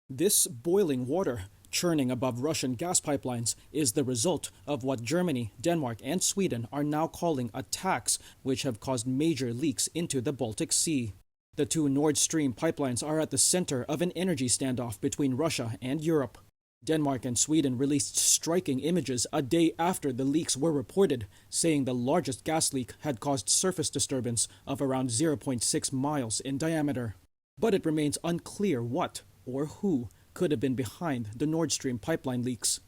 This boiling water, churning above Russian gas pipelines, is the result of what Germany, Denmark, and Sweden are now calling attacks, which have caused major leaks into the Baltic Sea. The two Nord Stream pipelines are at the center of an energy standoff between Russia and Europe. Denmark and Sweden released striking images a day after the leaks were reported, saying the largest gas leak had caused surface disturbance of around 0.6 miles in diameter. But it remains unclear what or who could have been behind the Nord Stream pipeline leaks.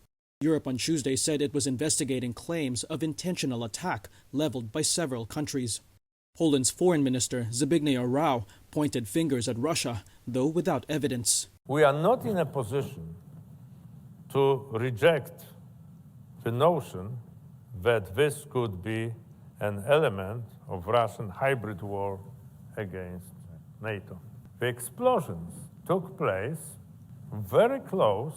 Europe on Tuesday said it was investigating claims of intentional attack leveled by several countries. Poland's foreign minister Zbigniew Rau pointed fingers at Russia, though without evidence. We are not in a position to reject the notion that this could be an element of Russian hybrid war against NATO. The explosions took place very close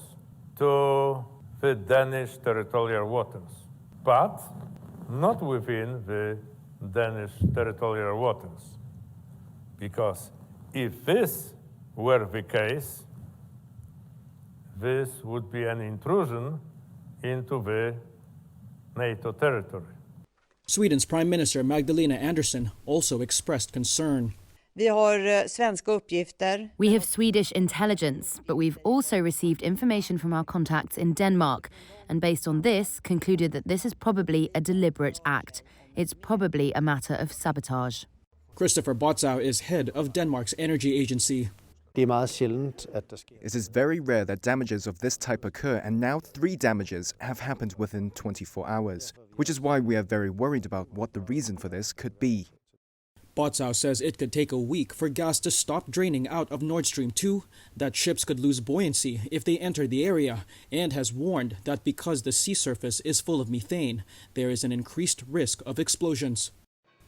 to the Danish territorial waters, but not within the Danish territorial waters. Because if this were the case, this would be an intrusion into the NATO territory. Sweden's Prime Minister Magdalena Andersson also expressed concern. Vi har svenska uppgifter. We have Swedish intelligence, but we've also received information from our contacts in Denmark, and based on this, concluded that this is probably a deliberate act. It's probably a matter of sabotage. Christopher Botzow is head of Denmark's energy agency. It is very rare that damages of this type occur, and now 3 damages have happened within 24 hours, which is why we are very worried about what the reason for this could be. Botzow says it could take a week for gas to stop draining out of Nord Stream 2, that ships could lose buoyancy if they enter the area, and has warned that because the sea surface is full of methane, there is an increased risk of explosions.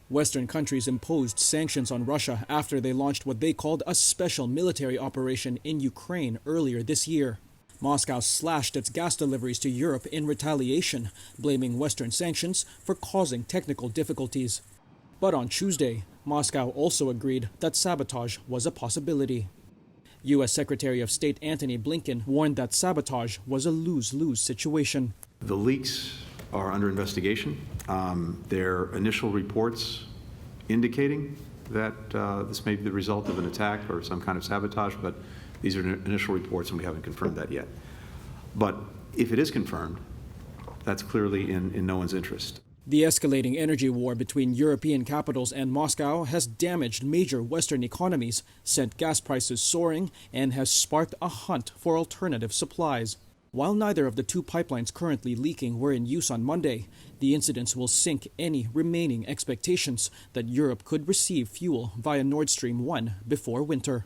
Western countries imposed sanctions on Russia after they launched what they called a special military operation in Ukraine earlier this year. Moscow slashed its gas deliveries to Europe in retaliation, blaming Western sanctions for causing technical difficulties. But on Tuesday, Moscow also agreed that sabotage was a possibility. U.S. Secretary of State Antony Blinken warned that sabotage was a lose-lose situation. The leaks are under investigation. There are initial reports indicating that this may be the result of an attack or some kind of sabotage, but these are initial reports and we haven't confirmed that yet. But if it is confirmed, that's clearly in no one's interest. The escalating energy war between European capitals and Moscow has damaged major Western economies, sent gas prices soaring, and has sparked a hunt for alternative supplies. While neither of the 2 pipelines currently leaking were in use on Monday, the incidents will sink any remaining expectations that Europe could receive fuel via Nord Stream 1 before winter.